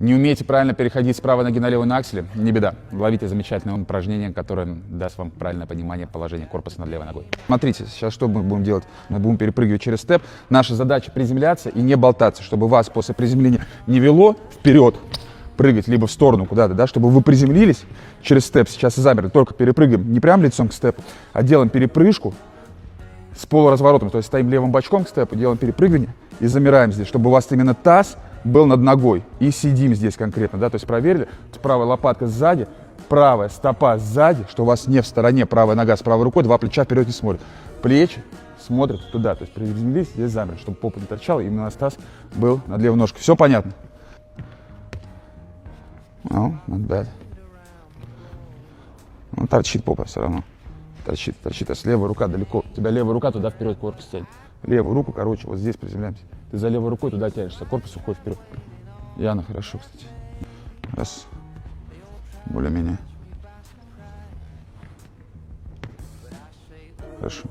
Не умеете правильно переходить с правой ноги на левую на акселе? Не беда. Ловите замечательное упражнение, которое даст вам правильное понимание положения корпуса над левой ногой. Смотрите, сейчас что мы будем делать? Мы будем перепрыгивать через степ. Наша задача приземляться и не болтаться, чтобы вас после приземления не вело вперед, прыгать, либо в сторону куда-то, да, чтобы вы приземлились через степ. Сейчас замерли, только перепрыгаем не прям лицом к степу, а делаем перепрыжку с полуразворотом. То есть стоим левым бочком к степу, делаем перепрыгивание и замираем здесь, чтобы у вас именно таз был над ногой. И сидим здесь конкретно, да, то есть проверили, правая лопатка сзади, правая стопа сзади, что у вас не в стороне, правая нога с правой рукой, два плеча вперед не смотрят. Плечи смотрят туда, то есть приземлились, здесь замерли, чтобы попа не торчала, именно у нас таз был над левой ножкой. Все понятно? Ну, not bad. Ну, торчит попа все равно. Торчит. А с левой рука далеко. У тебя левая рука туда вперед корпус тянет. Левую руку, короче, вот здесь приземляемся. Ты за левой рукой туда тянешься, корпус уходит вперед. Яна, хорошо, кстати. Раз. Более-менее. Хорошо.